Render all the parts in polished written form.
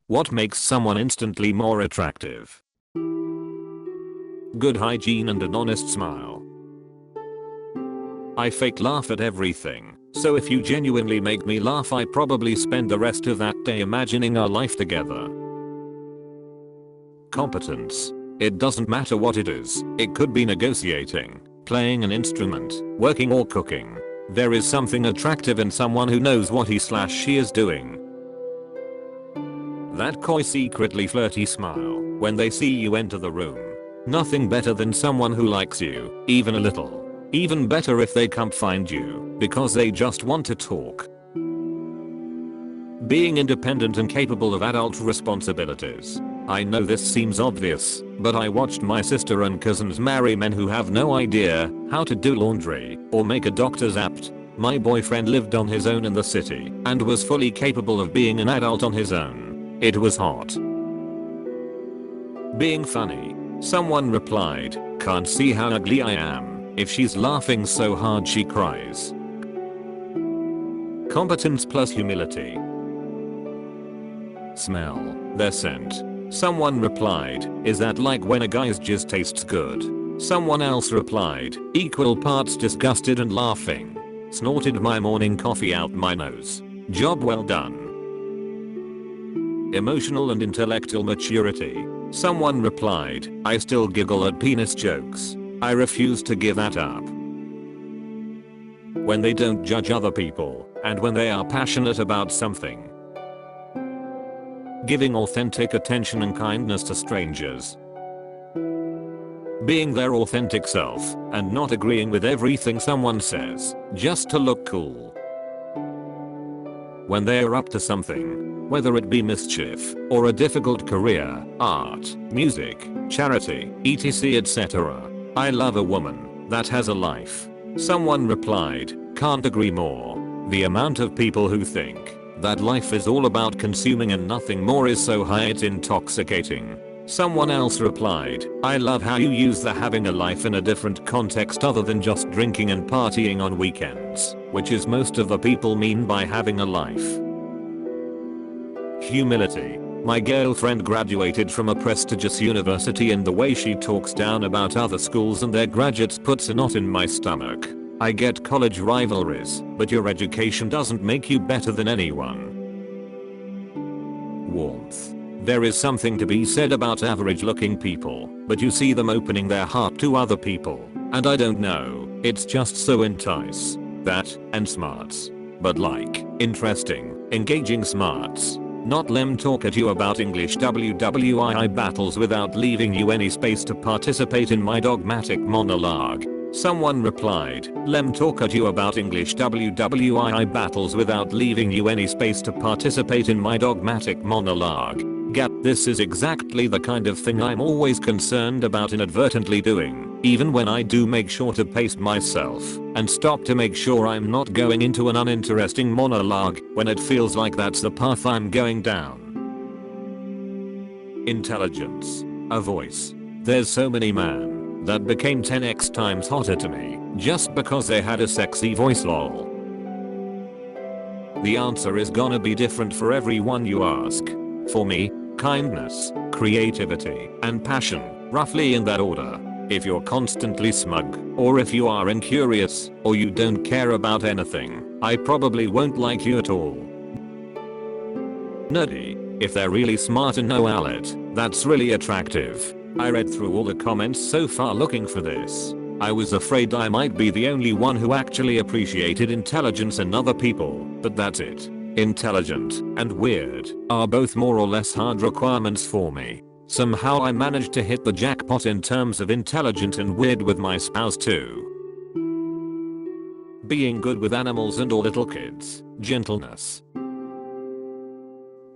What makes someone instantly more attractive? Good hygiene and an honest smile. I fake laugh at everything, so if you genuinely make me laugh I probably spend the rest of that day imagining our life together. Competence. It doesn't matter what it is, it could be negotiating, playing an instrument, working or cooking. There is something attractive in someone who knows what he/she is doing. That coy secretly flirty smile when they see you enter the room. Nothing better than someone who likes you, even a little. Even better if they come find you because they just want to talk. Being independent and capable of adult responsibilities. I know this seems obvious, but I watched my sister and cousins marry men who have no idea how to do laundry or make a doctor's appt. My boyfriend lived on his own in the city and was fully capable of being an adult on his own. It was hot. Being funny. Someone replied, "Can't see how ugly I am. If she's laughing so hard she cries." Competence plus humility. Smell. Their scent. Someone replied, "Is that like when a guy's jizz tastes good?" Someone else replied, "Equal parts disgusted and laughing. Snorted my morning coffee out my nose. Job well done." Emotional and intellectual maturity. Someone replied, "I still giggle at penis jokes. I refuse to give that up." When they don't judge other people, and when they are passionate about something. Giving authentic attention and kindness to strangers. Being their authentic self, and not agreeing with everything someone says, just to look cool. When they are up to something, whether it be mischief, or a difficult career, art, music, charity, etc etc. I love a woman that has a life. Someone replied, "Can't agree more. The amount of people who think that life is all about consuming and nothing more is so high it's intoxicating." Someone else replied, "I love how you use the having a life in a different context other than just drinking and partying on weekends, which is most of the people mean by having a life." Humility. My girlfriend graduated from a prestigious university and the way she talks down about other schools and their graduates puts a knot in my stomach. I get college rivalries, but your education doesn't make you better than anyone. Warmth. There is something to be said about average looking people, but you see them opening their heart to other people, and I don't know, it's just so entice. That, and smarts. But like, interesting, engaging smarts. Not lem talk at you about English WWII battles without leaving you any space to participate in my dogmatic monologue. Someone replied, "Lem talk at you about English WWII battles without leaving you any space to participate in my dogmatic monologue." This is exactly the kind of thing I'm always concerned about inadvertently doing, even when I do make sure to pace myself and stop to make sure I'm not going into an uninteresting monologue when it feels like that's the path I'm going down. Intelligence. A voice. There's so many men that became 10x times hotter to me just because they had a sexy voice lol. The answer is gonna be different for everyone you ask. For me, kindness, creativity, and passion, roughly in that order. If you're constantly smug, or if you are incurious, or you don't care about anything, I probably won't like you at all. Nerdy. If they're really smart and know it, that's really attractive. I read through all the comments so far looking for this. I was afraid I might be the only one who actually appreciated intelligence in other people, but that's it. Intelligent and weird are both more or less hard requirements for me. Somehow I managed to hit the jackpot in terms of intelligent and weird with my spouse too. Being good with animals and or little kids. Gentleness.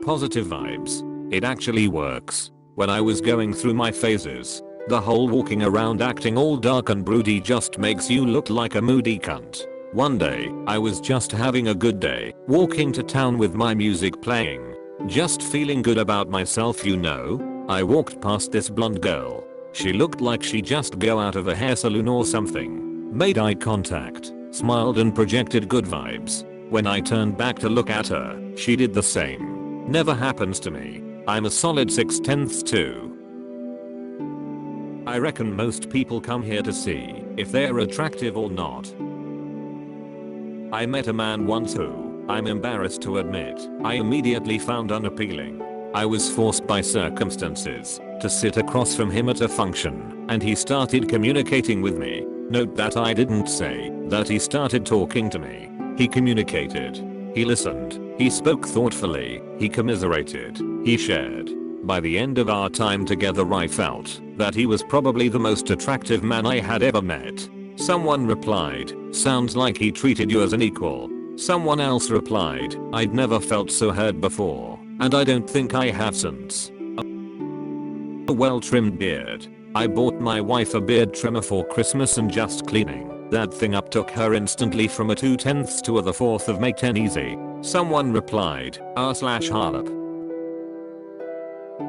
Positive vibes. It actually works. When I was going through my phases, the whole walking around acting all dark and broody just makes you look like a moody cunt. One day, I was just having a good day, walking to town with my music playing. Just feeling good about myself, you know. I walked past this blonde girl. She looked like she just go out of a hair salon or something. Made eye contact, smiled and projected good vibes. When I turned back to look at her, she did the same. Never happens to me. I'm a solid 6/10 too. I reckon most people come here to see if they're attractive or not. I met a man once who, I'm embarrassed to admit, I immediately found unappealing. I was forced by circumstances to sit across from him at a function, and he started communicating with me. Note that I didn't say that he started talking to me. He communicated. He listened. He spoke thoughtfully. He commiserated. He shared. By the end of our time together I felt that he was probably the most attractive man I had ever met. Someone replied, sounds like he treated you as an equal. Someone else replied, I'd never felt so heard before, and I don't think I have since. A well-trimmed beard. I bought my wife a beard trimmer for Christmas and just cleaning that thing up took her instantly from a 2/10 to a the 4th of May 10 easy. Someone replied, r/harlop.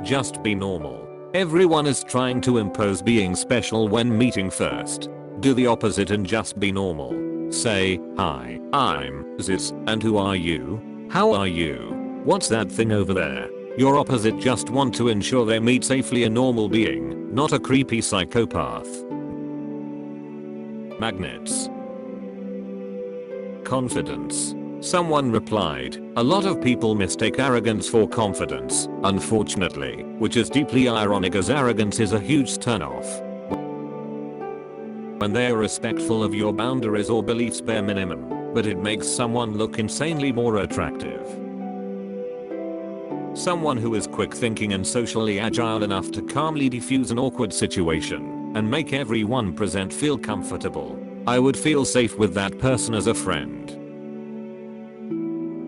Just be normal. Everyone is trying to impose being special when meeting first. Do the opposite and just be normal. Say, hi, I'm this, and who are you? How are you? What's that thing over there? Your opposite just want to ensure they meet safely a normal being, not a creepy psychopath. Magnets. Confidence. Someone replied, a lot of people mistake arrogance for confidence, unfortunately, which is deeply ironic as arrogance is a huge turnoff. When they are respectful of your boundaries or beliefs bare minimum, but it makes someone look insanely more attractive. Someone who is quick thinking and socially agile enough to calmly defuse an awkward situation and make everyone present feel comfortable. I would feel safe with that person as a friend.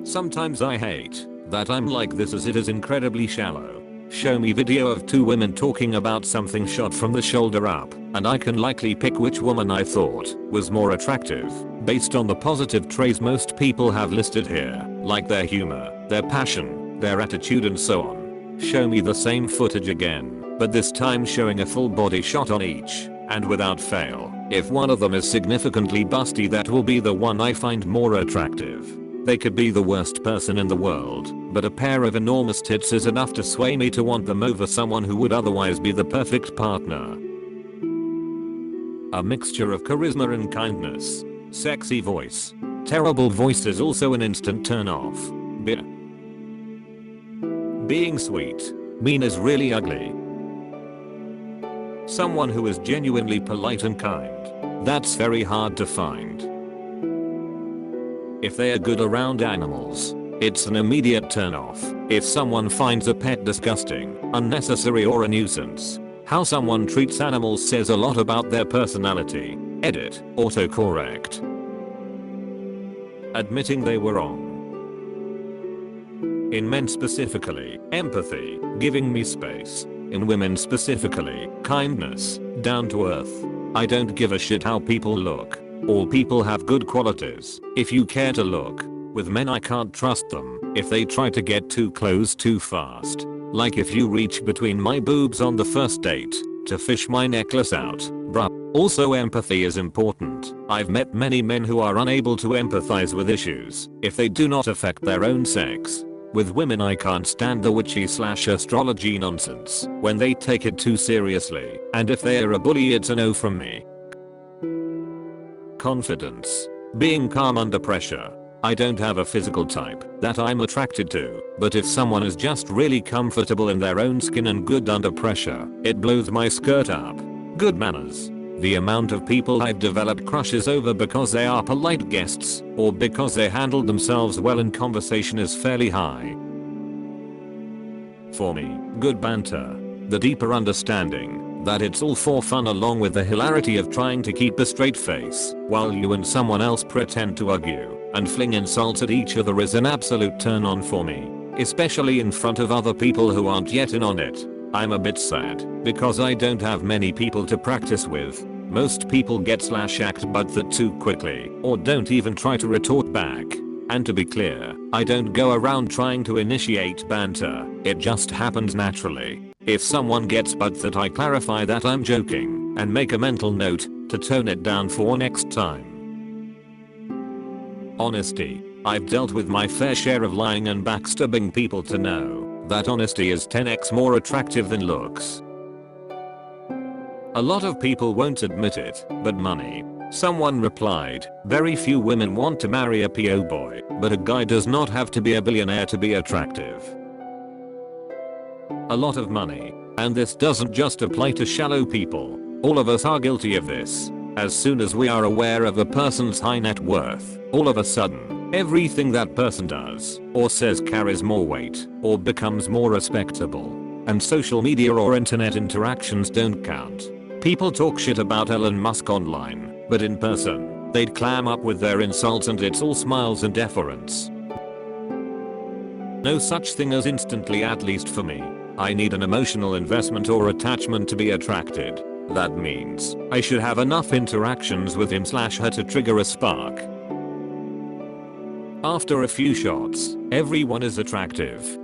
Sometimes I hate that I'm like this as it is incredibly shallow. Show me video of two women talking about something shot from the shoulder up, and I can likely pick which woman I thought was more attractive based on the positive traits most people have listed here, like their humor, their passion, their attitude and so on. Show me the same footage again, but this time showing a full body shot on each, and without fail, if one of them is significantly busty that will be the one I find more attractive. They could be the worst person in the world, but a pair of enormous tits is enough to sway me to want them over someone who would otherwise be the perfect partner. A mixture of charisma and kindness. Sexy voice. Terrible voice is also an instant turn off. Being sweet. Mean is really ugly. Someone who is genuinely polite and kind. That's very hard to find. If they are good around animals, it's an immediate turn off. If someone finds a pet disgusting, unnecessary or a nuisance, how someone treats animals says a lot about their personality. Edit, autocorrect. Admitting they were wrong. In men specifically, empathy, giving me space. In women specifically, kindness, down to earth. I don't give a shit how people look. All people have good qualities, if you care to look. With men I can't trust them if they try to get too close too fast. Like if you reach between my boobs on the first date to fish my necklace out, bruh. Also empathy is important. I've met many men who are unable to empathize with issues if they do not affect their own sex. With women I can't stand the witchy/astrology nonsense when they take it too seriously, and if they are a bully it's a no from me. Confidence. Being calm under pressure. I don't have a physical type that I'm attracted to, but if someone is just really comfortable in their own skin and good under pressure, it blows my skirt up. Good manners. The amount of people I've developed crushes over because they are polite guests, or because they handled themselves well in conversation is fairly high. For me, good banter. The deeper understanding that it's all for fun along with the hilarity of trying to keep a straight face while you and someone else pretend to argue and fling insults at each other is an absolute turn on for me, especially in front of other people who aren't yet in on it. I'm a bit sad because I don't have many people to practice with. Most people get/act but that too quickly or don't even try to retort back. And to be clear, I don't go around trying to initiate banter, it just happens naturally. If someone gets but that I clarify that I'm joking and make a mental note to tone it down for next time. Honesty. I've dealt with my fair share of lying and backstabbing people to know That honesty is 10x more attractive than looks. A lot of people won't admit it, but money. Someone replied, very few women want to marry a PO boy, but a guy does not have to be a billionaire to be attractive. A lot of money. And this doesn't just apply to shallow people. All of us are guilty of this. As soon as we are aware of a person's high net worth, all of a sudden, everything that person does or says carries more weight or becomes more respectable. And social media or internet interactions don't count. People talk shit about Elon Musk online, but in person, they'd clam up with their insults and it's all smiles and deference. No such thing as instantly, at least for me. I need an emotional investment or attachment to be attracted. That means I should have enough interactions with him/her to trigger a spark. After a few shots, everyone is attractive.